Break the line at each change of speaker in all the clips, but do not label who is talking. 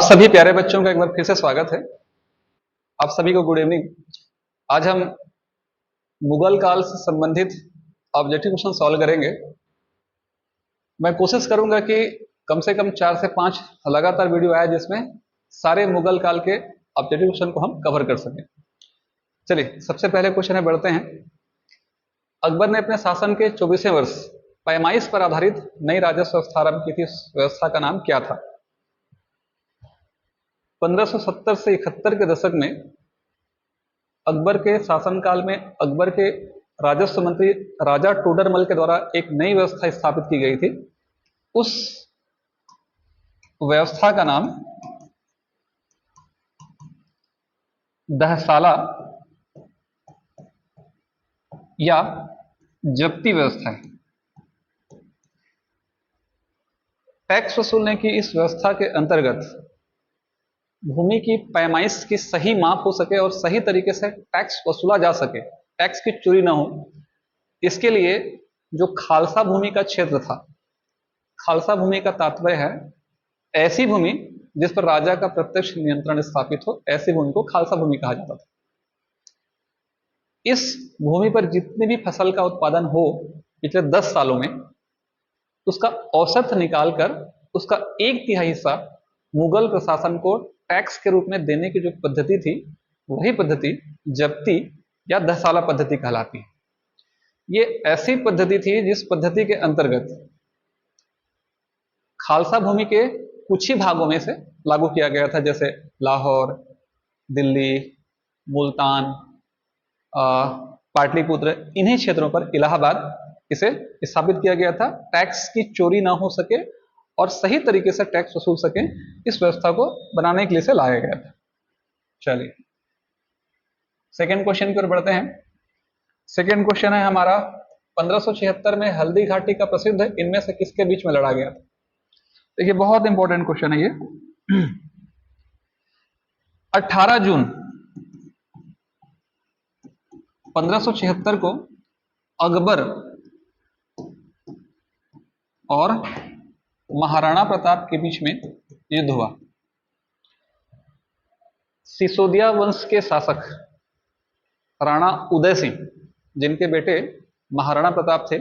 आप सभी प्यारे बच्चों का एक बार फिर से स्वागत है। आप सभी को गुड इवनिंग। आज हम मुगल काल से संबंधित ऑब्जेक्टिव क्वेश्चन सॉल्व करेंगे। मैं कोशिश करूंगा कि कम से कम 4 से 5 लगातार वीडियो आए जिसमें सारे मुगल काल के ऑब्जेक्टिव क्वेश्चन को हम कवर कर सकें। चलिए सबसे पहले क्वेश्चन में बढ़ते हैं। अकबर ने अपने शासन के 24वें वर्ष पैमाइश पर आधारित नई राजस्व व्यवस्था आरंभ की थी। उस व्यवस्था का नाम क्या था? 1570 से 71 के दशक में अकबर के शासनकाल में अकबर के राजस्व मंत्री राजा टोडरमल के द्वारा एक नई व्यवस्था स्थापित की गई थी। उस व्यवस्था का नाम दहसाला या जब्ती व्यवस्था है। टैक्स वसूलने की इस व्यवस्था के अंतर्गत भूमि की पैमाइश की सही माप हो सके और सही तरीके से टैक्स वसूला जा सके, टैक्स की चोरी ना हो, इसके लिए जो खालसा भूमि का क्षेत्र था, खालसा भूमि का तात्पर्य है ऐसी भूमि जिस पर राजा का प्रत्यक्ष नियंत्रण स्थापित हो, ऐसी भूमि को खालसा भूमि कहा जाता था। इस भूमि पर जितनी भी फसल का उत्पादन हो पिछले 10 सालों में, उसका औसत निकालकर उसका 1/3 हिस्सा मुगल प्रशासन को टैक्स के रूप में देने की जो पद्धति थी, वही पद्धति जब्ती या दहसाला पद्धति कहलाती है। ये ऐसी पद्धति थी जिस पद्धति के अंतर्गत खालसा भूमि के कुछ ही भागों में से लागू किया गया था, जैसे लाहौर, दिल्ली, मुल्तान, पाटलिपुत्र, इन्हीं क्षेत्रों पर, इलाहाबाद, इसे स्थापित किया गया था। टैक्स की चोरी ना हो सके और सही तरीके से टैक्स वसूल सके, इस व्यवस्था को बनाने के लिए से लाया गया था। चलिए सेकेंड क्वेश्चन की ओर बढ़ते हैं। सेकेंड क्वेश्चन है हमारा, 1576 में हल्दी घाटी का प्रसिद्ध इनमें से किसके बीच में लड़ा गया था? देखिए बहुत इंपॉर्टेंट क्वेश्चन है ये। 18 जून 1576 को अकबर और महाराणा प्रताप के बीच में युद्ध हुआ। सिसोदिया वंश के शासक राणा उदय सिंह, जिनके बेटे महाराणा प्रताप थे,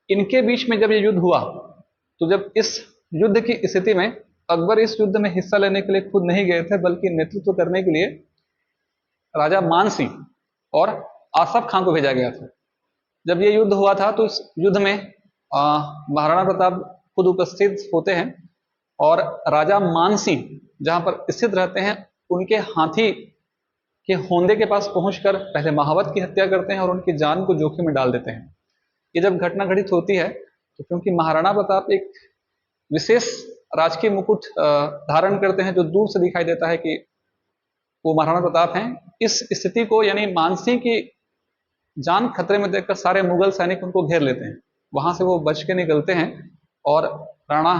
इनके बीच में जब ये युद्ध हुआ, तो जब इस युद्ध की स्थिति में अकबर इस युद्ध में हिस्सा लेने के लिए खुद नहीं गए थे, बल्कि नेतृत्व करने के लिए राजा मान सिंह और आसफ खान को भेजा गया था। जब ये युद्ध हुआ था तो इस युद्ध में महाराणा प्रताप खुद उपस्थित होते हैं और राजा मान सिंह जहां पर स्थित रहते हैं, उनके हाथी के होंदे के पास पहुंचकर पहले महावत की हत्या करते हैं और उनकी जान को जोखिम में डाल देते हैं। ये जब घटना घटित होती है तो क्योंकि महाराणा प्रताप एक विशेष राजकीय मुकुट धारण करते हैं जो दूर से दिखाई देता है कि वो महाराणा प्रताप हैं, इस स्थिति को यानी मानसिंह की जान खतरे में देखकर सारे मुगल सैनिक उनको घेर लेते हैं। वहां से वो बच के निकलते हैं और राणा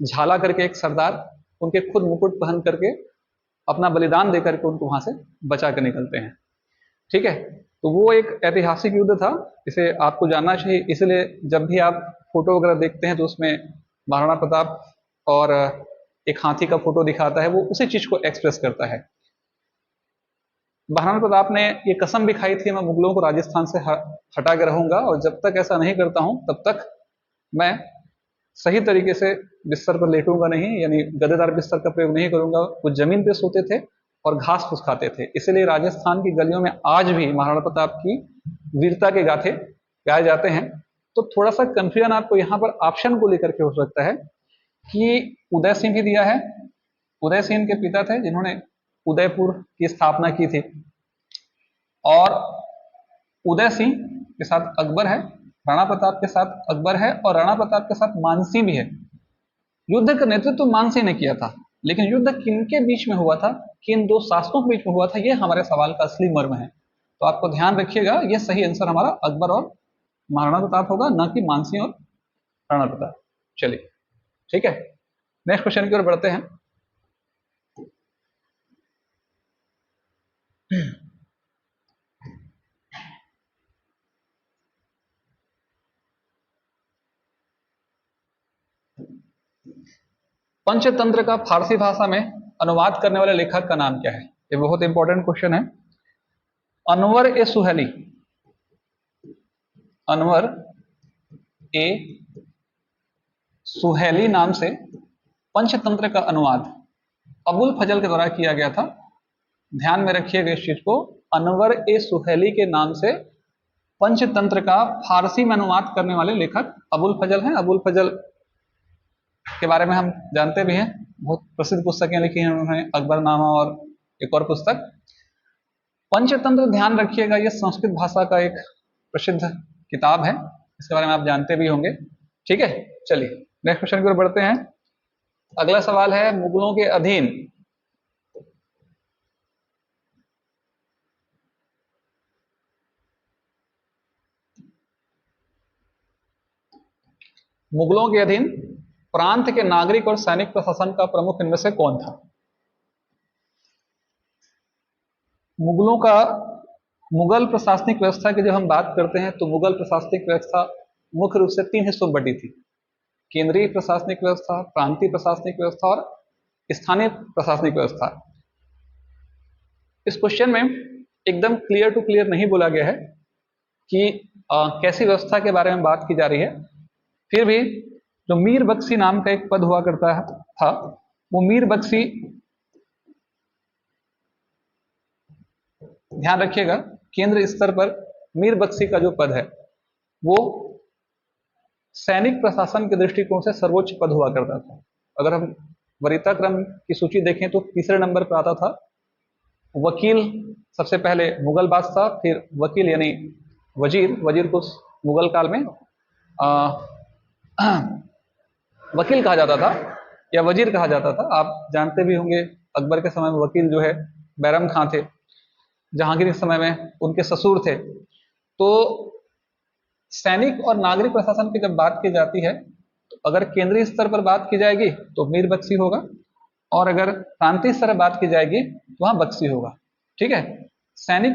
झाला करके एक सरदार उनके खुद मुकुट पहन करके अपना बलिदान देकर के उनको वहां से बचा कर निकलते हैं। ठीक है, तो वो एक ऐतिहासिक युद्ध था, इसे आपको जानना चाहिए। इसलिए जब भी आप फोटो वगैरह देखते हैं तो उसमें महाराणा प्रताप और एक हाथी का फोटो दिखाता है, वो उसी चीज को एक्सप्रेस करता है। महाराणा प्रताप ने ये कसम भी खाई थी, मैं मुगलों को राजस्थान से हटा के रहूंगा और जब तक ऐसा नहीं करता हूं तब तक मैं सही तरीके से बिस्तर पर लेटूंगा नहीं, यानी गद्देदार बिस्तर का प्रयोग नहीं करूंगा। वो जमीन पे सोते थे और घास फूस खाते थे। इसलिए राजस्थान की गलियों में आज भी महाराणा प्रताप की वीरता के गाथे गाए जाते हैं। तो थोड़ा सा कंफ्यूजन आपको यहाँ पर ऑप्शन को लेकर के हो सकता है कि उदय सिंह भी दिया है। उदय सिंह के पिता थे जिन्होंने उदयपुर की स्थापना की थी, और उदय सिंह के साथ अकबर है, राणा प्रताप के साथ अकबर है और राणा प्रताप के साथ मानसिंह भी है। युद्ध का नेतृत्व मानसिंह ने किया था, लेकिन युद्ध किनके बीच में हुआ था, किन दो शासकों के बीच में हुआ था, ये हमारे सवाल का असली मर्म है। तो आपको ध्यान रखिएगा, यह सही आंसर हमारा अकबर और महाराणा प्रताप होगा, न कि मानसिंह और राणा प्रताप। चलिए ठीक है, नेक्स्ट क्वेश्चन की ओर बढ़ते हैं। पंचतंत्र का फारसी भाषा में अनुवाद करने वाले लेखक का नाम क्या है? ये बहुत इंपॉर्टेंट क्वेश्चन है। अनवर ए सुहेली, अनवर ए सुहेली नाम से पंचतंत्र का अनुवाद अबुल फजल के द्वारा किया गया था। ध्यान में रखिएगा इस चीज को, अनवर ए सुहेली के नाम से पंचतंत्र का फारसी में अनुवाद करने वाले लेखक अबुल फजल हैं। अबुल फजल के बारे में हम जानते भी हैं, बहुत प्रसिद्ध पुस्तकें लिखी हैं उन्होंने, अकबरनामा और एक और पुस्तक। पंचतंत्र, ध्यान रखिएगा, ये संस्कृत भाषा का एक प्रसिद्ध किताब है, इसके बारे में आप जानते भी होंगे। ठीक है, चलिए नेक्स्ट क्वेश्चन की ओर बढ़ते हैं। अगला सवाल है, मुगलों के अधीन प्रांत के नागरिक और सैनिक प्रशासन का प्रमुख इनमें से कौन था? मुगल प्रशासनिक व्यवस्था की जब हम बात करते हैं तो मुगल प्रशासनिक व्यवस्था मुख्य रूप से 3 हिस्सों में बटी थी: केंद्रीय प्रशासनिक व्यवस्था, प्रांतीय प्रशासनिक व्यवस्था और स्थानीय प्रशासनिक व्यवस्था। इस क्वेश्चन में एकदम क्लियर टू क्लियर नहीं बोला गया है कि कैसी व्यवस्था के बारे में बात की जा रही है। फिर भी जो मीर बख्शी नाम का एक पद हुआ करता था, वो मीर बख्शी, ध्यान रखिएगा, केंद्र स्तर पर मीर बख्शी का जो पद है वो सैनिक प्रशासन के दृष्टिकोण से सर्वोच्च पद हुआ करता था। अगर हम वरीयता क्रम की सूची देखें तो तीसरे नंबर पर आता था वकील, सबसे पहले मुगल बादशाह, फिर वकील यानी वजीर को मुगल काल में वकील कहा जाता था या वजीर कहा जाता था। आप जानते भी होंगे अकबर के समय में वकील जो है बैरम खां थे, जहांगीर के समय में उनके ससुर थे। तो सैनिक और नागरिक प्रशासन की जब बात की जाती है तो अगर केंद्रीय स्तर पर बात की जाएगी तो मीर बख्शी होगा, और अगर प्रांतीय स्तर पर बात की जाएगी तो वहां बख्शी होगा। ठीक है, सैनिक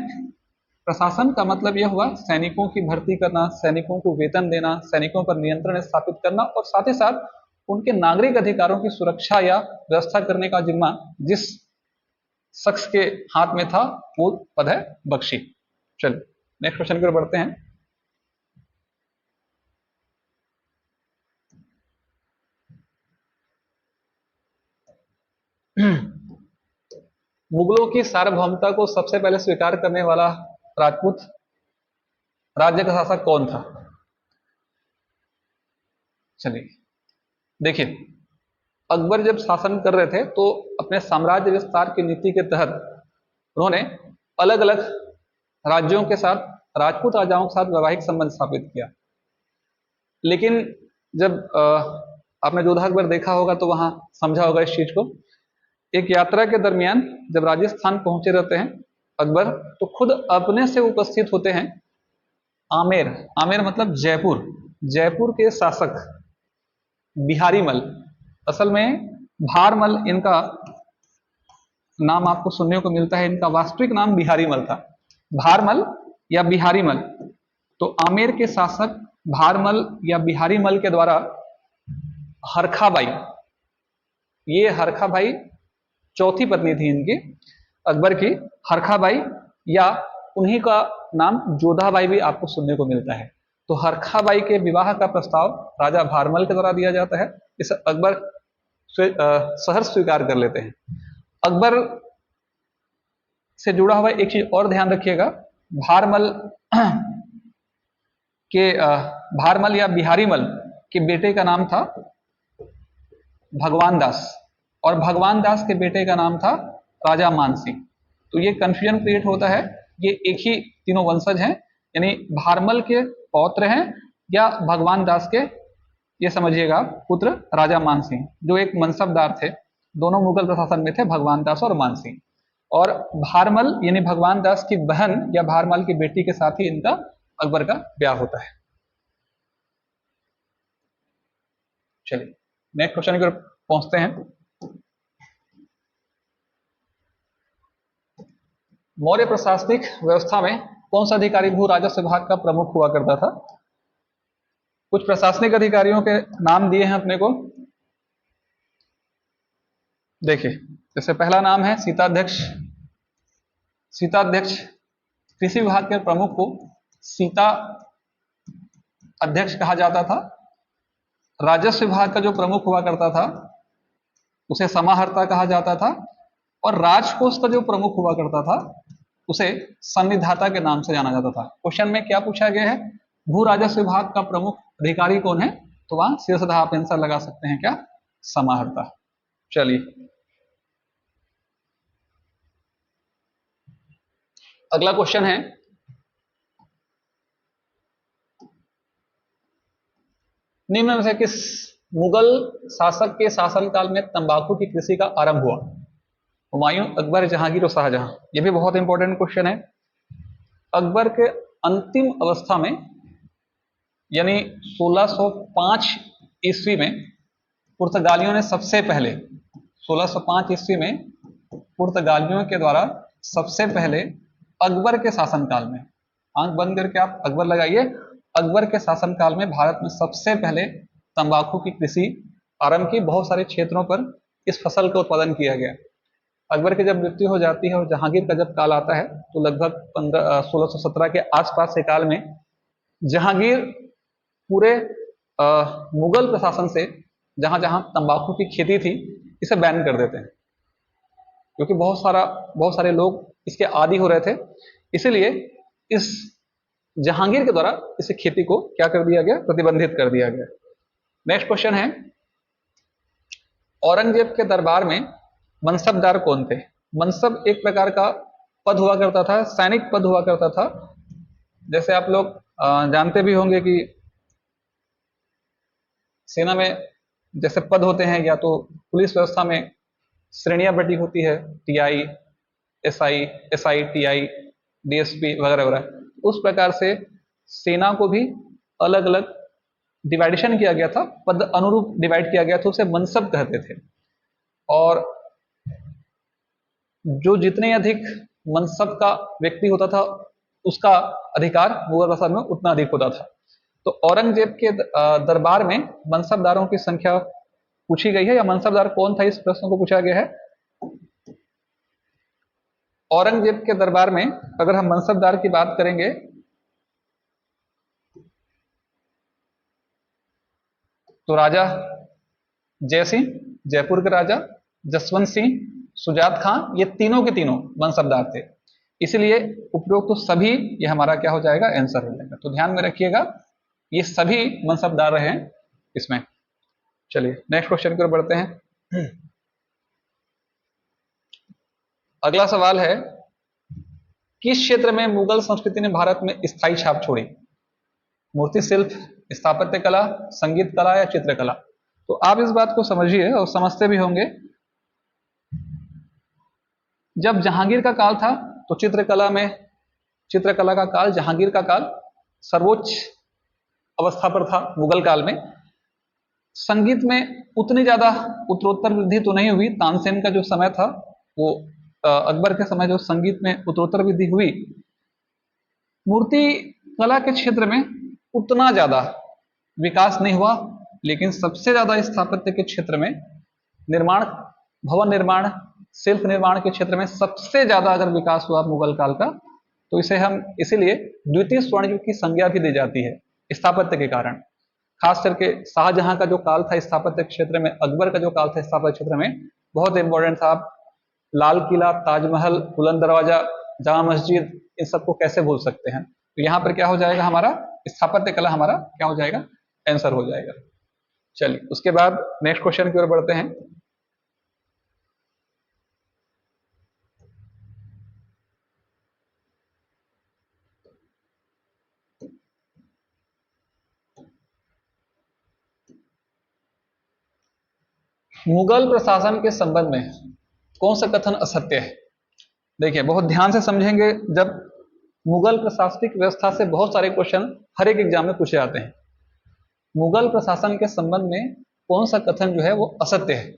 प्रशासन का मतलब यह हुआ सैनिकों की भर्ती करना, सैनिकों को वेतन देना, सैनिकों पर नियंत्रण स्थापित करना, और साथ ही साथ उनके नागरिक अधिकारों की सुरक्षा या व्यवस्था करने का जिम्मा जिस शख्स के हाथ में था वो पद है बख्शी। चलिए नेक्स्ट क्वेश्चन की ओर बढ़ते हैं। मुगलों की सार्वभौमता को सबसे पहले स्वीकार करने वाला राजपूत राज्य का शासक कौन था? चलिए देखिए, अकबर जब शासन कर रहे थे तो अपने साम्राज्य विस्तार की नीति के तहत उन्होंने अलग अलग राज्यों के साथ, राजपूत राजाओं के साथ वैवाहिक संबंध स्थापित किया। लेकिन जब आपने जोधा अकबर देखा होगा तो वहां समझा होगा इस चीज को। एक यात्रा के दरमियान जब राजस्थान पहुंचे रहते हैं अकबर, तो खुद अपने से उपस्थित होते हैं आमेर, आमेर मतलब जयपुर, जयपुर के शासक बिहारी मल, असल में भारमल इनका नाम आपको सुनने को मिलता है, इनका वास्तविक नाम बिहारी मल था, भारमल या बिहारी मल। तो आमेर के शासक भारमल या बिहारी मल के द्वारा हरखाबाई, ये हरखाबाई चौथी पत्नी थी इनकी अकबर की, हरखाबाई, या उन्हीं का नाम जोधाबाई भी आपको सुनने को मिलता है। तो हरखाबाई के विवाह का प्रस्ताव राजा भारमल के द्वारा दिया जाता है। इसे अकबर सहर्ष स्वीकार कर लेते हैं। अकबर से जुड़ा हुआ एक चीज और ध्यान रखिएगा, भारमल या बिहारी मल के बेटे का नाम था भगवान दास, और भगवान दास के बेटे का नाम था राजा मानसिंह। तो ये कंफ्यूजन क्रिएट होता है, ये एक ही तीनों वंशज हैं, यानी भारमल के पौत्र हैं या भगवान दास के, ये समझिएगा, पुत्र राजा मानसिंह, जो एक मनसबदार थे, दोनों मुगल प्रशासन में थे, भगवान दास और मानसिंह। और भारमल यानी भगवान दास की बहन या भारमल की बेटी के साथ ही इनका अकबर का ब्याह होता है। चलिए नेक्स्ट क्वेश्चन की ओर पहुंचते हैं। मौर्य प्रशासनिक व्यवस्था में कौन सा अधिकारी भू राजस्व विभाग का प्रमुख हुआ करता था? कुछ प्रशासनिक अधिकारियों के नाम दिए हैं अपने को। देखिए, जैसे पहला नाम है सीताध्यक्ष। सीताध्यक्ष, कृषि विभाग के प्रमुख को सीता अध्यक्ष कहा जाता था। राजस्व विभाग का जो प्रमुख हुआ करता था उसे समाहर्ता कहा जाता था, और राजकोष का जो प्रमुख हुआ करता था उसे संविधाता के नाम से जाना जाता था। क्वेश्चन में क्या पूछा गया है, भू राजस्व विभाग का प्रमुख अधिकारी कौन है, तो वहां सीधा आप आंसर लगा सकते हैं, क्या, समाहर्ता। चलिए अगला क्वेश्चन है, निम्न में से किस मुगल शासक के शासनकाल में तंबाकू की कृषि का आरंभ हुआ? हुमायूं, अकबर, जहांगीर और शाहजहां। यह भी बहुत इंपॉर्टेंट क्वेश्चन है। अकबर के अंतिम अवस्था में यानी 1605 ईस्वी में पुर्तगालियों ने सबसे पहले 1605 ईस्वी में पुर्तगालियों के द्वारा सबसे पहले अकबर के शासनकाल में, आंख बंद करके आप अकबर लगाइए, अकबर के शासनकाल में भारत में सबसे पहले तंबाकू की कृषि आरंभ की। बहुत सारे क्षेत्रों पर इस फसल का उत्पादन किया गया। अकबर की जब मृत्यु हो जाती है और जहांगीर का जब काल आता है तो लगभग 1617 के आसपास के काल में जहांगीर पूरे मुगल प्रशासन से जहां जहां तंबाकू की खेती थी इसे बैन कर देते हैं, क्योंकि बहुत सारे लोग इसके आदी हो रहे थे। इसीलिए इस जहांगीर के द्वारा इस खेती को क्या कर दिया गया, प्रतिबंधित कर दिया गया। नेक्स्ट क्वेश्चन है, औरंगजेब के दरबार में मनसबदार कौन थे? मनसब एक प्रकार का पद हुआ करता था, सैनिक पद हुआ करता था। जैसे आप लोग जानते भी होंगे कि सेना में जैसे पद होते हैं, या तो पुलिस व्यवस्था में श्रेणियां बटी होती है, TI, SI, SI, TI, DSP वगैरह वगैरह, उस प्रकार से सेना को भी अलग अलग डिवाइडेशन किया गया था, पद अनुरूप डिवाइड किया गया था, उसे मनसब कहते थे। और जो जितने अधिक मनसब का व्यक्ति होता था उसका अधिकार मुगल प्रशासन में उतना अधिक होता था। तो औरंगजेब के दरबार में मनसबदारों की संख्या पूछी गई है, या मनसबदार कौन था इस प्रश्न को पूछा गया है। औरंगजेब के दरबार में अगर हम मनसबदार की बात करेंगे तो राजा जयसिंह, जयपुर के राजा, जसवंत सिंह, सुजात खां, ये तीनों के तीनों मनसबदार थे। इसलिए उपरोक्त तो सभी ये हमारा क्या हो जाएगा, आंसर हो जाएगा। तो ध्यान में रखिएगा ये सभी मनसबदार रहे हैं इसमें। चलिए नेक्स्ट क्वेश्चन की ओर बढ़ते हैं। अगला सवाल है, किस क्षेत्र में मुगल संस्कृति ने भारत में स्थायी छाप छोड़ी? मूर्ति शिल्प, स्थापत्य कला, संगीत कला या चित्रकला? तो आप इस बात को समझिए और समझते भी होंगे, जब जहांगीर का काल था तो चित्रकला का काल, जहांगीर का काल सर्वोच्च अवस्था पर था मुगल काल में। संगीत में उतनी ज्यादा उत्तरोत्तर वृद्धि तो नहीं हुई। तानसेन का जो समय था वो अकबर के समय जो संगीत में उत्तरोत्तर वृद्धि हुई। मूर्ति कला के क्षेत्र में उतना ज्यादा विकास नहीं हुआ, लेकिन सबसे ज्यादा स्थापत्य के क्षेत्र में, निर्माण, भवन निर्माण, शिल्प निर्माण के क्षेत्र में सबसे ज्यादा अगर विकास हुआ मुगल काल का, तो इसे हम इसीलिए द्वितीय स्वर्ण युग की संज्ञा भी दी जाती है स्थापत्य के कारण। खास करके शाहजहां का जो काल था स्थापत्य क्षेत्र में, अकबर का जो काल था स्थापत्य क्षेत्र में, बहुत इंपॉर्टेंट था। आप लाल किला, ताजमहल, बुलंद दरवाजा, जामा मस्जिद, इन सबको कैसे भूल सकते हैं। तो यहाँ पर क्या हो जाएगा, हमारा स्थापत्य कला हमारा क्या हो जाएगा, आंसर हो जाएगा। चलिए उसके बाद नेक्स्ट क्वेश्चन की ओर बढ़ते हैं। मुगल प्रशासन के संबंध में कौन सा कथन असत्य है? देखिए बहुत ध्यान से समझेंगे, जब मुगल प्रशासनिक व्यवस्था से बहुत सारे क्वेश्चन हर एक एग्जाम में पूछे जाते हैं। मुगल प्रशासन के संबंध में कौन सा कथन जो है वो असत्य है?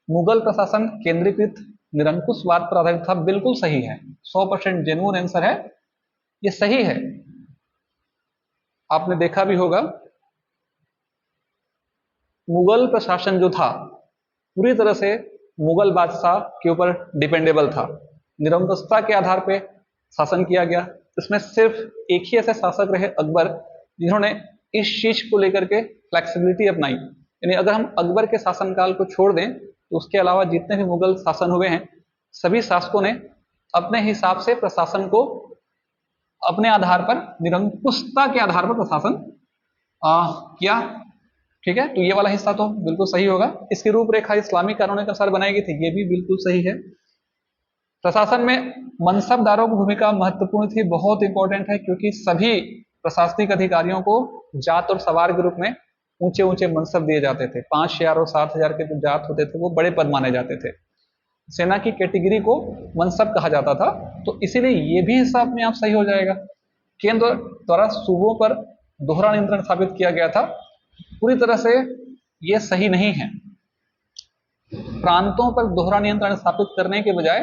मुगल प्रशासन केंद्रीकृत निरंकुशवाद पर आधारित था, बिल्कुल सही है, 100% जेन्युइन आंसर है, ये सही है। आपने देखा भी होगा मुगल प्रशासन जो था पूरी तरह से मुगल बादशाह के ऊपर डिपेंडेबल था। निरंकुशता के आधार पे शासन किया गया। इसमें सिर्फ एक ही ऐसे शासक रहे अकबर, जिन्होंने इस चीज को लेकर के फ्लेक्सिबिलिटी अपनाई। यानी अगर हम अकबर के शासनकाल को छोड़ दें तो उसके अलावा जितने भी मुगल शासन हुए हैं, सभी शासकों ने अपने हिसाब से प्रशासन को अपने आधार पर, निरंकुशता के आधार पर प्रशासन किया। ठीक है, तो ये वाला हिस्सा तो बिल्कुल सही होगा। इसकी रूपरेखा इस्लामी कानून के अनुसार बनाई गई थी, ये भी बिल्कुल सही है। प्रशासन में मनसबदारों की भूमिका महत्वपूर्ण थी, बहुत इंपॉर्टेंट है, क्योंकि सभी प्रशासनिक अधिकारियों को जात और सवार के रूप में ऊंचे ऊंचे मनसब दिए जाते थे। 5,000 और 7,000 के जो जात होते थे वो बड़े पद माने जाते थे। सेना की कैटेगरी को मनसब कहा जाता था, तो इसीलिए ये भी हिस्सा अपने आप सही हो जाएगा। केंद्र द्वारा सूबों पर दोहरा नियंत्रण स्थापित किया गया था, पूरी तरह से ये सही नहीं है। प्रांतों पर दोहरा नियंत्रण स्थापित करने के बजाय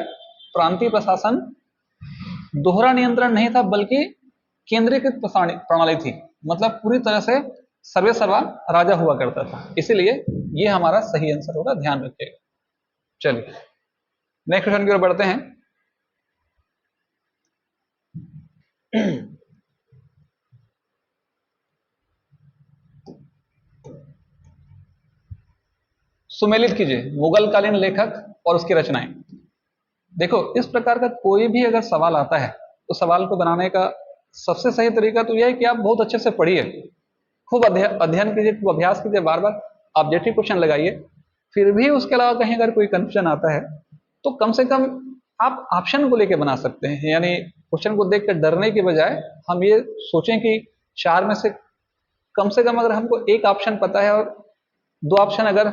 प्रांतीय प्रशासन दोहरा नियंत्रण नहीं था, बल्कि केंद्रीकृत प्रणाली थी। मतलब पूरी तरह से सर्वे सर्वा राजा हुआ करता था। इसीलिए ये हमारा सही आंसर होगा, ध्यान रखिएगा। चलिए नेक्स्ट क्वेश्चन की ओर बढ़ते हैं। सुमेलित कीजिए मुगल कालीन लेखक और उसकी रचनाएं। देखो, इस प्रकार का कोई भी अगर सवाल आता है तो सवाल को बनाने का सबसे सही तरीका तो यह है कि आप बहुत अच्छे से पढ़िए, खूब अध्ययन कीजिए, खूब अभ्यास कीजिए, बार बार ऑब्जेक्टिव क्वेश्चन लगाइए। फिर भी उसके अलावा कहीं अगर कोई कंफ्यूजन आता है तो कम से कम आप ऑप्शन को लेके बना सकते हैं। यानी क्वेश्चन को देख कर डरने के बजाय हम ये सोचें कि 4 में से कम अगर हमको एक ऑप्शन पता है और 2 ऑप्शन अगर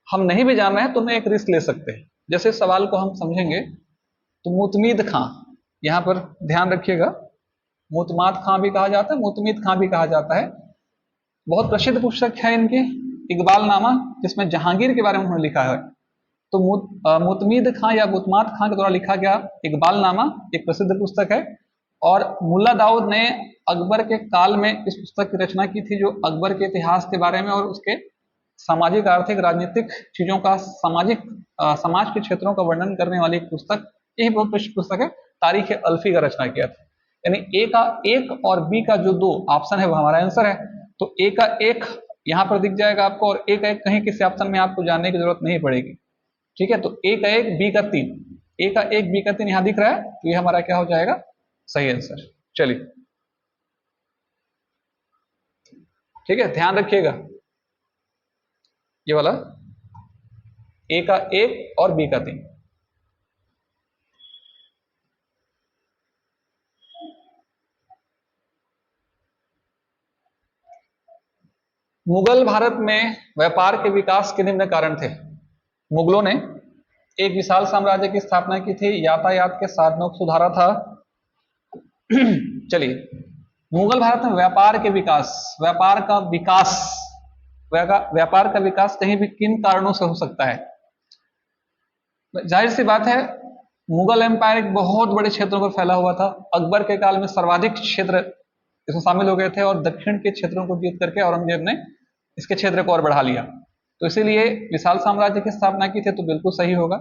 हम नहीं भी जान रहे हैं तो मैं एक रिस्क ले सकते हैं। जैसे सवाल को हम समझेंगे तो मुतमीद खां, यहां पर ध्यान रखिएगा, मुतमाद खां भी कहा जाता है, मुतमीद खां भी कहा जाता है। बहुत प्रसिद्ध पुस्तक है इनकी, इकबाल नामा, जिसमें जहांगीर के बारे में उन्होंने लिखा है। तो मुतमीद खां या मुतमाद खां के द्वारा लिखा गया इकबाल नामा एक प्रसिद्ध पुस्तक है। और मुल्ला दाऊद ने अकबर के काल में इस पुस्तक की रचना की थी, जो अकबर के इतिहास के बारे में और उसके सामाजिक, आर्थिक, राजनीतिक चीजों का, समाज के क्षेत्रों का वर्णन करने वाली एक पुस्तक, यही बहुत प्रसिद्ध पुस्तक है। तारीख अल्फी का रचना किया था। यानी ए का एक और बी का जो 2 ऑप्शन है वो हमारा आंसर है। तो ए का एक यहां पर दिख जाएगा आपको, और ए का एक कहीं किसी ऑप्शन में आपको जानने की जरूरत नहीं पड़ेगी। ठीक है, तो ए का 1 बी का 3, ए का 1 बी का 3 यहां दिख रहा है, तो ये हमारा क्या हो जाएगा, सही आंसर। चलिए ठीक है, ध्यान रखिएगा ये वाला ए का 1 और बी का 3। मुगल भारत में व्यापार के विकास के निम्न कारण थे। मुगलों ने एक विशाल साम्राज्य की स्थापना की थी, यातायात के साधनों को सुधारा था। चलिए, मुगल भारत में व्यापार का विकास कहीं भी किन कारणों से हो सकता है। जाहिर सी बात है, मुगल एम्पायर एक बहुत बड़े क्षेत्रों पर फैला हुआ था। अकबर के काल में सर्वाधिक क्षेत्र इसमें शामिल हो गए थे, और दक्षिण के क्षेत्रों को जीत करके औरंगजेब ने इसके क्षेत्र को और बढ़ा लिया। तो इसीलिए विशाल साम्राज्य की स्थापना की थी, तो बिल्कुल सही होगा।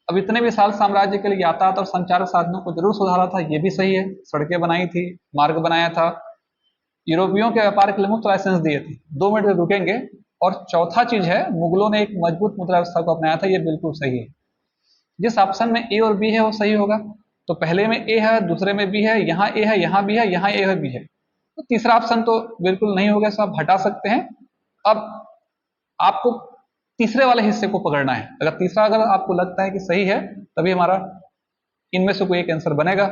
अब इतने विशाल साम्राज्य के लिए यातायात और संचार साधनों को जरूर सुधारा था, ये भी सही है। सड़कें बनाई थी, मार्ग बनाया था, यूरोपियों के व्यापार के लिए मुफ्त लाइसेंस दिए थे। 2 मिनट रुकेंगे। और चौथा चीज है, मुगलों ने एक मजबूत मुद्रा व्यवस्था को अपनाया था, ये बिल्कुल सही है। जिस ऑप्शन में ए और बी है वो सही होगा। तो पहले में ए है, दूसरे में बी है, यहाँ ए है, यहाँ बी है, यहाँ ए है, बी है। तो तीसरा ऑप्शन तो बिल्कुल नहीं होगा, इसको आप हटा सकते हैं। अब आपको तीसरे वाले हिस्से को पकड़ना है। अगर तीसरा अगर आपको लगता है कि सही है, तभी हमारा इनमें से कोई एक आंसर बनेगा।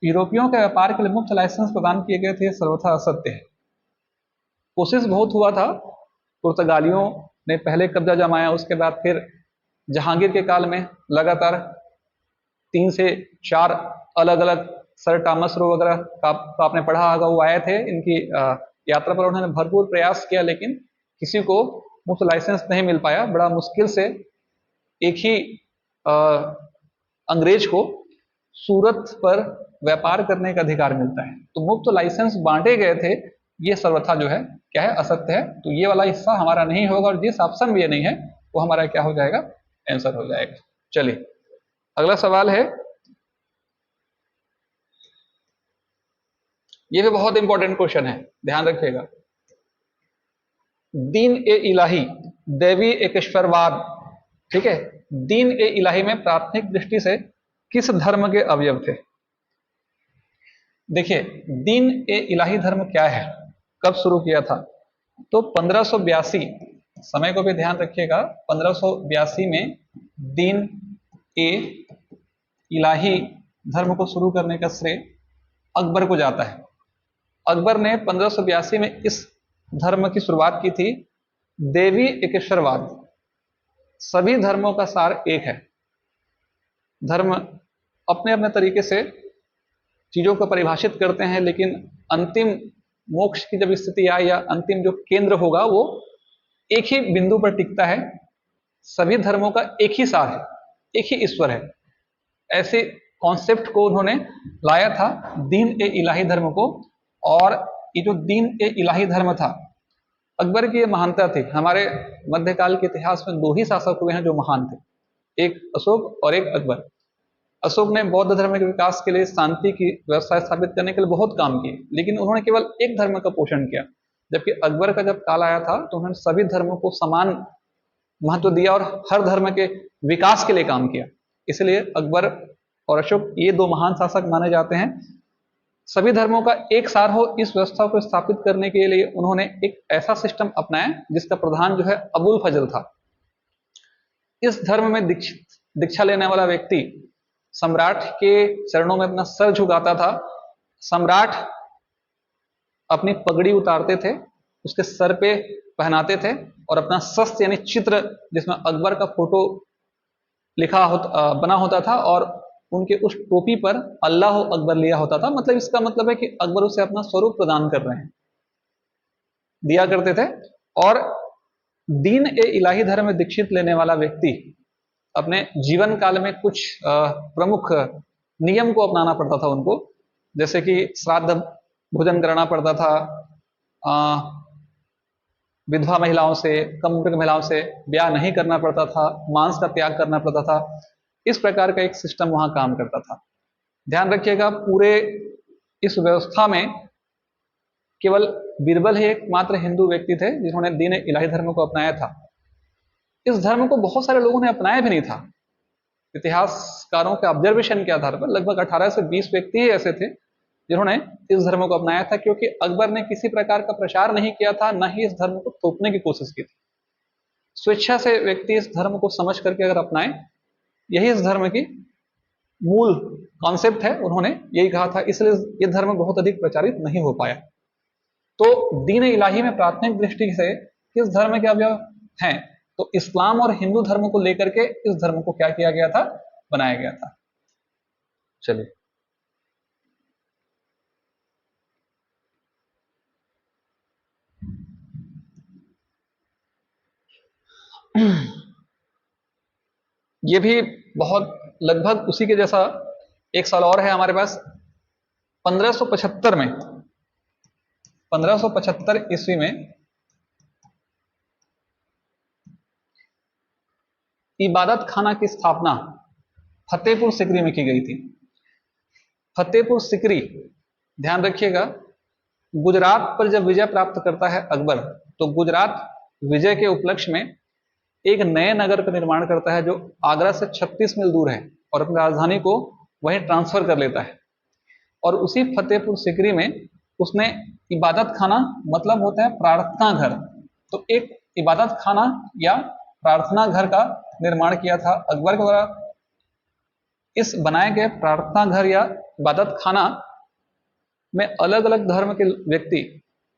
यूरोपियों के व्यापार के लिए मुफ्त लाइसेंस प्रदान किए गए थे, सर्वथा असत्य है। कोशिश बहुत हुआ था, पुर्तगालियों ने पहले कब्जा जमाया, उसके बाद फिर जहांगीर के काल में लगातार 3 से 4 अलग अलग सर टॉमस रो वगैरह का आपने पढ़ा होगा, वो आए थे इनकी यात्रा पर। उन्होंने भरपूर प्रयास किया, लेकिन किसी को मुफ्त लाइसेंस नहीं मिल पाया। बड़ा मुश्किल से एक ही अंग्रेज को सूरत पर व्यापार करने का अधिकार मिलता है। तो मुफ्त लाइसेंस बांटे गए थे, ये सर्वथा जो है क्या है, असत्य है। तो ये वाला हिस्सा हमारा नहीं होगा, और जिस ऑप्शन में ये नहीं है वो हमारा क्या हो जाएगा, आंसर हो जाएगा। चलिए अगला सवाल है, ये भी बहुत इंपॉर्टेंट क्वेश्चन है, ध्यान रखिएगा। दीन ए इलाही, दैवी एकेश्वरवाद, ठीक है, दीन ए इलाही में प्राथमिक दृष्टि से किस धर्म के अवयव थे? देखिए, दीन ए इलाही धर्म क्या है, कब शुरू किया था? तो 1582, समय को भी ध्यान रखिएगा, 1582 में दीन ए इलाही धर्म को शुरू करने का श्रेय अकबर को जाता है। अकबर ने 1582 में इस धर्म की शुरुआत की थी, देवी एकेश्वरवाद। सभी धर्मों का सार एक है। धर्म अपने अपने तरीके से चीजों को परिभाषित करते हैं, लेकिन अंतिम मोक्ष की जब स्थिति आए या अंतिम जो केंद्र होगा वो एक ही बिंदु पर टिकता है। सभी धर्मों का एक ही सार है, एक ही ईश्वर है। ऐसे कॉन्सेप्ट को उन्होंने लाया था दीन ए इलाही धर्म को। और ये जो दीन ए इलाही धर्म था, अकबर की ये महानता थी। हमारे मध्यकाल के इतिहास में दो ही शासक हुए हैं जो महान थे, एक अशोक और एक अकबर। अशोक ने बौद्ध धर्म के विकास के लिए, शांति की व्यवस्था स्थापित करने के लिए बहुत काम किए, लेकिन उन्होंने केवल एक धर्म का पोषण किया। जबकि अकबर का जब काल आया था तो उन्होंने सभी धर्मों को समान महत्व दिया और हर धर्म के विकास के लिए काम किया। इसलिए अकबर और अशोक ये दो महान शासक माने जाते हैं। सभी धर्मों का एक सार हो, इस व्यवस्था को स्थापित करने के लिए उन्होंने एक ऐसा सिस्टम अपनाया जिसका प्रधान जो है अबुल फजल था। इस धर्म में दीक्षा लेने वाला व्यक्ति सम्राट के चरणों में अपना सर झुकाता था। सम्राट अपनी पगड़ी उतारते थे, उसके सर पे पहनाते थे, और अपना शस्त्र यानी चित्र जिसमें अकबर का फोटो बना होता था, और उनके उस टोपी पर अल्लाह अकबर लिया होता था। मतलब इसका मतलब है कि अकबर उसे अपना स्वरूप प्रदान कर रहे हैं, दिया करते थे। और दीन ए इलाही धर्म में दीक्षित लेने वाला व्यक्ति अपने जीवन काल में कुछ प्रमुख नियम को अपनाना पड़ता था उनको, जैसे कि श्राद्ध भोजन करना पड़ता था, विधवा महिलाओं से, कम उम्र की महिलाओं से ब्याह नहीं करना पड़ता था, मांस का त्याग करना पड़ता था। इस प्रकार का एक सिस्टम वहां काम करता था। ध्यान रखिएगा, पूरे इस व्यवस्था में केवल बीरबल ही एकमात्र हिंदू व्यक्ति थे जिन्होंने दीन इलाही धर्म को अपनाया था। इस धर्म को बहुत सारे लोगों ने अपनाया भी नहीं था। इतिहासकारों के ऑब्जर्वेशन के आधार पर लगभग 18 से 20 व्यक्ति ही ऐसे थे जिन्होंने इस धर्म को अपनाया था, क्योंकि अकबर ने किसी प्रकार का प्रचार नहीं किया था, न ही इस धर्म को थोपने की कोशिश की थी। स्वेच्छा से व्यक्ति इस धर्म को समझ करके अगर अपनाए, यही इस धर्म की मूल कॉन्सेप्ट है, उन्होंने यही कहा था। इसलिए ये धर्म बहुत अधिक प्रचारित नहीं हो पाया। तो दीन इलाही में प्राथमिक दृष्टि से किस धर्म के अवयव हैं? तो इस्लाम और हिंदू धर्म को लेकर के इस धर्म को क्या किया गया था, बनाया गया था। चलिए ये भी बहुत लगभग उसी के जैसा एक साल और है हमारे पास। 1575 में, 1575 ईस्वी में इबादत खाना की स्थापना फतेहपुर सिकरी में की गई थी। फतेहपुर सिकरी, ध्यान रखिएगा, गुजरात पर जब विजय प्राप्त करता है अकबर, तो गुजरात विजय के उपलक्ष्य में एक नए नगर का निर्माण करता है जो आगरा से 36 मील दूर है, और अपनी राजधानी को वहीं ट्रांसफर कर लेता है। और उसी फतेहपुर सिकरी में उसने इबादत खाना, मतलब होता है प्रार्थना घर, तो एक इबादत खाना या प्रार्थना घर का निर्माण किया था अकबर के द्वारा। इस बनाए गए प्रार्थना घर या इबादत खाना में अलग अलग धर्म के व्यक्ति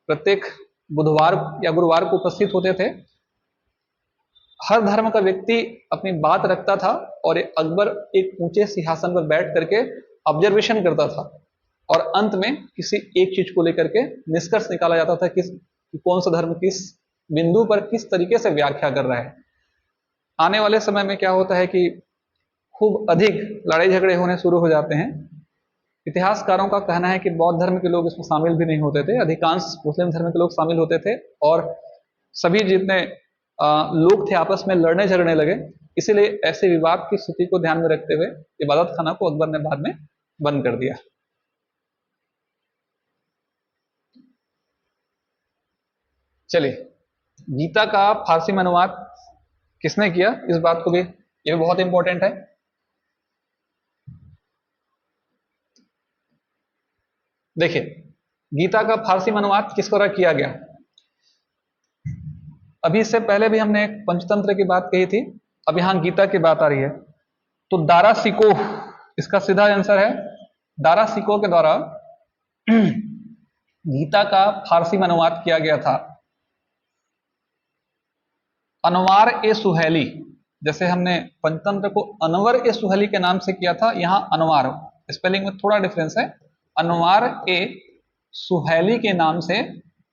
प्रत्येक बुधवार या गुरुवार को उपस्थित होते थे। हर धर्म का व्यक्ति अपनी बात रखता था, और अकबर एक ऊंचे सिंहासन पर बैठ करके ऑब्जर्वेशन करता था, और अंत में किसी एक चीज को लेकर के निष्कर्ष निकाला जाता था कि कौन सा धर्म किस बिंदु पर किस तरीके से व्याख्या कर रहा है। आने वाले समय में क्या होता है कि खूब अधिक लड़ाई झगड़े होने शुरू हो जाते हैं। इतिहासकारों का कहना है कि बौद्ध धर्म के लोग इसमें शामिल भी नहीं होते थे, अधिकांश मुस्लिम धर्म के लोग शामिल होते थे, और सभी जितने लोग थे आपस में लड़ने झगड़ने लगे। इसीलिए ऐसे विवाद की स्थिति को ध्यान में रखते हुए इबादत खाना को अकबर ने बाद में बंद कर दिया। चलिए, गीता का फारसी में अनुवाद किसने किया, इस बात को भी, ये भी बहुत इंपॉर्टेंट है। देखिए, गीता का फारसी में अनुवाद किस तरह किया गया। अभी इससे पहले भी हमने एक पंचतंत्र की बात कही थी, अब यहां गीता की बात आ रही है। तो दारा सिको, इसका सीधा आंसर है दारा सिको के द्वारा गीता का फारसी में अनुवाद किया गया था। अनवार ए सुहेली, जैसे हमने पंचतंत्र को अनवर ए सुहेली के नाम से किया था, यहां अनवार, स्पेलिंग में थोड़ा डिफरेंस है, अनवार ए सुहेली के नाम से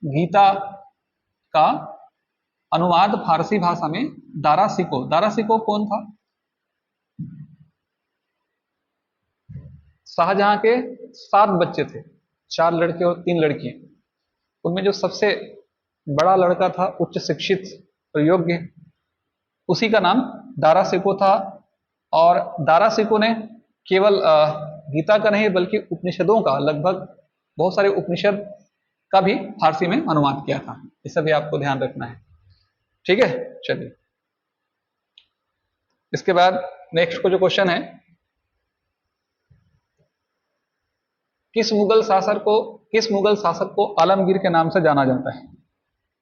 गीता का अनुवाद फारसी भाषा में दारा सिको। दारा सिको कौन था? शाहजहां के 7 बच्चे थे, 4 लड़के और 3 लड़कियां। उनमें जो सबसे बड़ा लड़का था उच्च शिक्षित और योग्य, उसी का नाम दारा सिको था। और दारा सिको ने केवल गीता का नहीं बल्कि उपनिषदों का, लगभग बहुत सारे उपनिषद का भी फारसी में अनुवाद किया था। इसे भी आपको ध्यान रखना है, ठीक है। चलिए, इसके बाद नेक्स्ट को जो क्वेश्चन है, किस मुगल शासक को आलमगीर के नाम से जाना जाता है?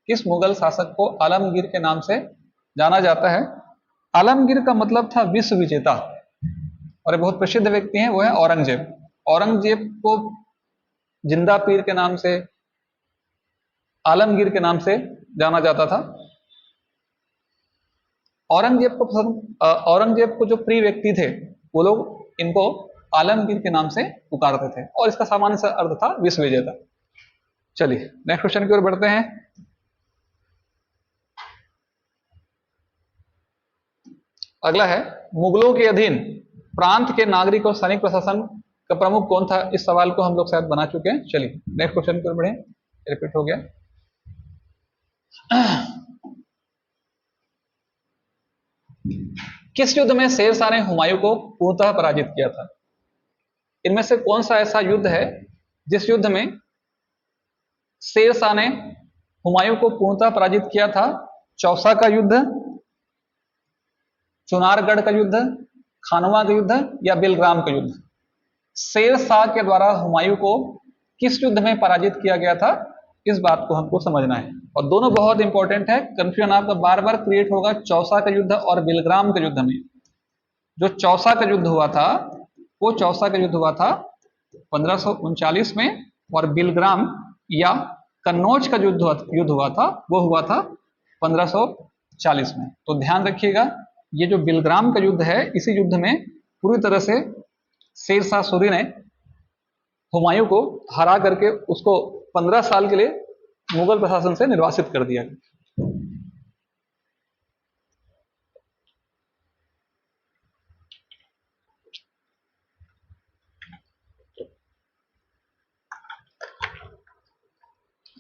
किस मुगल शासक को आलमगीर के नाम से जाना जाता है? आलमगीर का मतलब था विश्व विजेता, और एक बहुत प्रसिद्ध व्यक्ति हैं, वो है औरंगजेब। औरंगजेब को जिंदा पीर के नाम से, आलमगीर के नाम से जाना जाता था। औरंगजेब को जो प्रिय व्यक्ति थे, वो लोग इनको आलमगीर के नाम से पुकारते थे, और इसका सामान्य सा अर्थ था विश्व विजेता। चलिए, नेक्स्ट क्वेश्चन की ओर बढ़ते हैं। अगला है, मुगलों के अधीन प्रांत के नागरिक और सैनिक प्रशासन का प्रमुख कौन था? इस सवाल को हम लोग शायद बना चुके हैं। चलिए, नेक्स्ट क्वेश्चन की ओर बढ़े, रिपीट हो गया। किस युद्ध में शेरशाह ने हुमायूं को पूर्णतः पराजित किया था? इनमें से कौन सा ऐसा युद्ध है जिस युद्ध में शेरशाह ने हुमायूं को पूर्णतः पराजित किया था? चौसा का युद्ध, चुनारगढ़ का युद्ध, खानवा का युद्ध, या बेलग्राम का युद्ध? शेरशाह के द्वारा हुमायूं को किस युद्ध में पराजित किया गया था, इस बात को हमको समझना है। और दोनों बहुत इंपॉर्टेंट है, कंफ्यूजन आपका बार बार क्रिएट होगा चौसा का युद्ध और बेलग्राम के युद्ध में। जो चौसा का युद्ध हुआ था, वो चौसा का युद्ध हुआ था 1539 में, और बेलग्राम या कन्नौज का युद्ध हुआ था, वो हुआ था 1540 में। तो ध्यान रखिएगा, ये जो बेलग्राम का युद्ध है, इसी युद्ध में पूरी तरह से शेरशाह सूरी ने हुमायूं को हरा करके उसको 15 साल के लिए मुगल प्रशासन से निर्वासित कर दिया।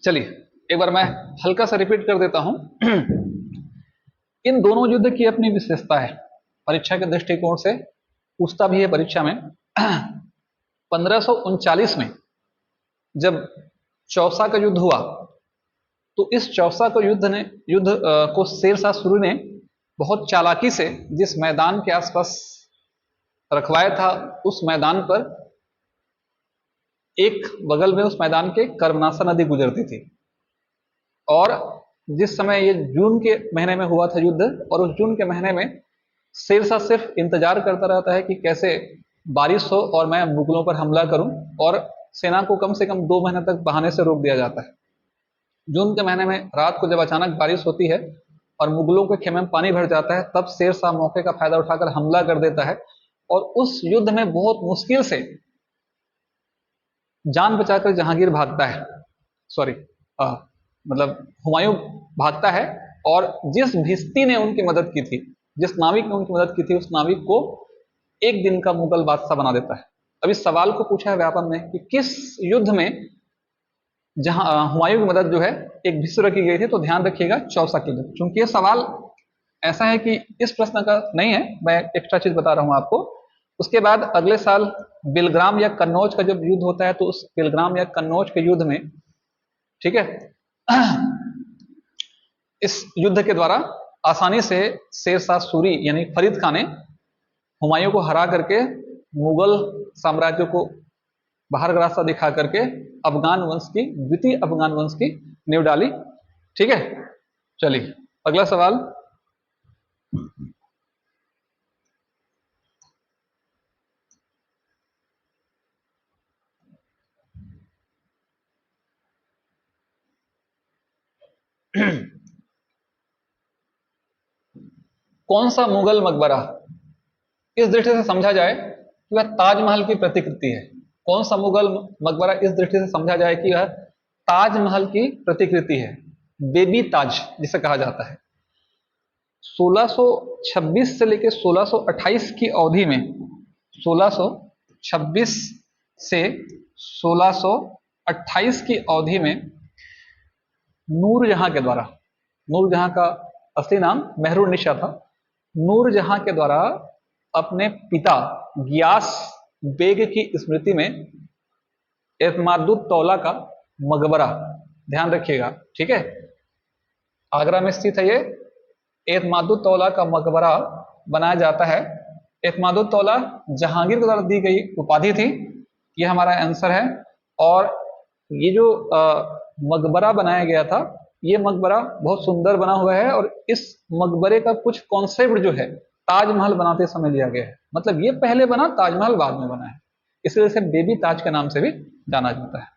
चलिए, एक बार मैं हल्का सा रिपीट कर देता हूं। इन दोनों युद्ध की अपनी विशेषता है, परीक्षा के दृष्टिकोण से पूछता भी है परीक्षा में। 1539 में जब चौसा का युद्ध हुआ, तो इस चौसा को युद्ध को शेरशाह सूरी ने बहुत चालाकी से जिस मैदान के आसपास रखवाया था, उस मैदान पर एक बगल में उस मैदान के कर्मनाशा नदी गुजरती थी। और जिस समय ये जून के महीने में हुआ था युद्ध, और उस जून के महीने में शेरशाह सिर्फ इंतजार करता रहता है कि कैसे बारिश हो और मैं मुगलों पर हमला करूं, और सेना को कम से कम 2 महीने तक बहाने से रोक दिया जाता है। जून के महीने में रात को जब अचानक बारिश होती है और मुगलों के खेमे में पानी भर जाता है, तब शेरशाह मौके का फायदा उठाकर हमला कर देता है, और उस युद्ध में बहुत मुश्किल से जान बचाकर जहांगीर भागता है, मतलब हुमायूं भागता है। और जिस भिश्ती ने उनकी मदद की थी, जिस नाविक ने उनकी मदद की थी, उस नाविक को एक दिन का मुगल बादशाह बना देता है। अब इस सवाल को पूछा है व्यापम ने कि किस युद्ध में जहां हुमायूं की मदद जो है एक भिस्सुरा की गई थी, तो ध्यान रखिएगा चौसा युद्ध। चूंकि ये सवाल ऐसा है कि इस प्रश्न का नहीं है, मैं एक्स्ट्रा चीज बता रहा हूं आपको। उसके बाद अगले साल बिलग्राम या कन्नौज का जब युद्ध होता है, तो उस बिलग्राम या कन्नौज के युद्ध में, ठीक है, इस युद्ध के द्वारा आसानी से शेरशाह सूरी यानी फरीद खान ने हुमायूं को हरा करके मुगल साम्राज्य को बाहर का रास्ता दिखा करके अफगान वंश की, द्वितीय अफगान वंश की नींव डाली। ठीक है, चलिए अगला सवाल। कौन सा मुगल मकबरा इस दृष्टि से समझा जाए कि वह ताजमहल की प्रतिकृति है? कौन सा मुगल मकबरा इस दृष्टि से समझा जाए कि वह ताजमहल की प्रतिकृति है? बेबी ताज जिसे कहा जाता है। 1626 से लेकर 1628 की अवधि में, 1626 से 1628 की अवधि में नूरजहां के द्वारा, नूरजहां का असली नाम मेहरुन्निसा था, नूरजहां के द्वारा अपने पिता गियास बेग की स्मृति में एतमादुद्दौला का मकबरा, ध्यान रखिएगा, ठीक है, आगरा में स्थित है ये एतमादुद्दौला का मकबरा बनाया जाता है। एतमादुद्दौला जहांगीर के द्वारा दी गई उपाधि थी, ये हमारा आंसर है। और ये जो मकबरा बनाया गया था, ये मकबरा बहुत सुंदर बना हुआ है, और इस मकबरे का कुछ कॉन्सेप्ट जो है ताजमहल बनाते समय लिया गया है। मतलब ये पहले बना, ताजमहल बाद में बना है, इसलिए इसे बेबी ताज के नाम से भी जाना जाता है।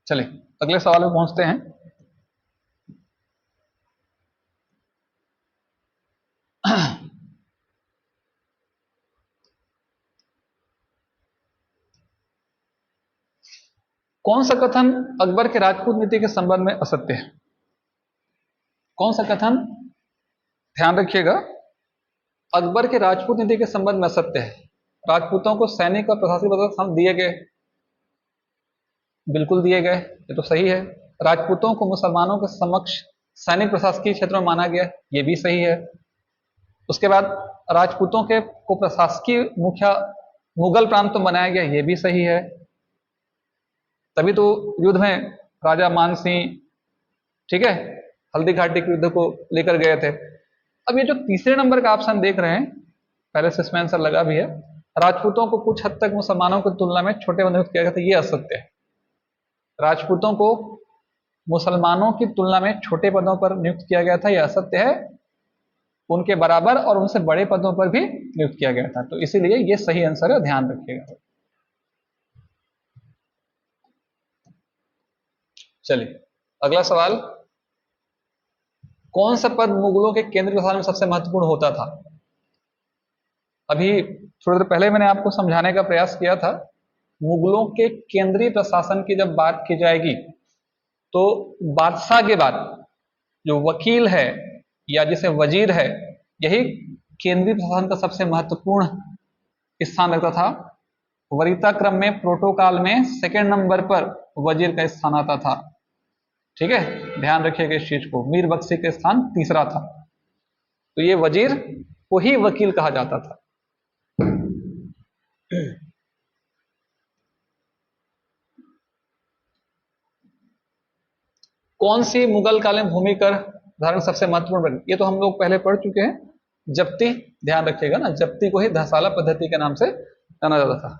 चलिए अगले सवाल में पहुंचते हैं। कौन सा कथन अकबर के राजपूत नीति के संबंध में असत्य है? कौन सा कथन, ध्यान रखिएगा, अकबर के राजपूत नीति के संबंध में असत्य है? राजपूतों को सैनिक और प्रशासनिक पद दिए गए, बिल्कुल दिए गए, ये तो सही है। राजपूतों को मुसलमानों के समक्ष सैनिक प्रशासकीय क्षेत्रों में माना गया, ये भी सही है। उसके बाद राजपूतों के को प्रशासकीय मुखिया मुगल प्रांत में बनाया गया, ये भी सही है। तभी तो युद्ध में राजा मानसिंह, ठीक है, हल्दी घाटी के युद्ध को लेकर गए थे। अब ये जो तीसरे नंबर का ऑप्शन देख रहे हैं, पहले से इसमें आंसर लगा भी है, राजपूतों को कुछ हद तक मुसलमानों की तुलना में छोटे पद नियुक्त किया गया था, ये असत्य है। राजपूतों को मुसलमानों की तुलना में छोटे पदों पर नियुक्त किया गया था, यह असत्य है। उनके बराबर और उनसे बड़े पदों पर भी नियुक्त किया गया था, तो इसीलिए ये सही आंसर है, ध्यान रखिएगा। चलिए अगला सवाल। कौन सा पद मुगलों के केंद्रीय प्रशासन में सबसे महत्वपूर्ण होता था? अभी थोड़ी देर पहले मैंने आपको समझाने का प्रयास किया था। मुगलों के केंद्रीय प्रशासन की जब बात की जाएगी, तो बादशाह के बाद जो वकील है या जिसे वजीर है, यही केंद्रीय प्रशासन का सबसे महत्वपूर्ण स्थान रखता था। वरीयता क्रम में, प्रोटोकॉल में सेकंड नंबर पर वजीर का स्थान आता था, ठीक है, ध्यान रखिएगा इस चीज को। मीर बख्शी का स्थान तीसरा था, तो ये वजीर को ही वकील कहा जाता था। कौन सी मुगल कालीन भूमि कर धारण सबसे महत्वपूर्ण? ये तो हम लोग पहले पढ़ चुके हैं, जप्ती, ध्यान रखिएगा ना, जप्ती को ही धसाला पद्धति के नाम से जाना जाता था।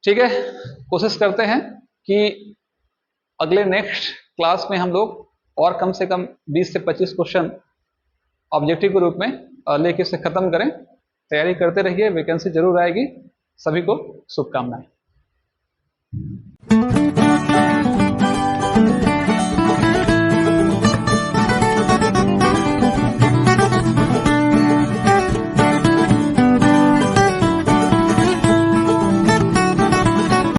ठीक है, कोशिश करते हैं कि अगले नेक्स्ट क्लास में हम लोग और कम से कम 20 से 25 क्वेश्चन ऑब्जेक्टिव के रूप में लेके इसे खत्म करें। तैयारी करते रहिए, वैकेंसी जरूर आएगी। सभी को शुभकामनाएं।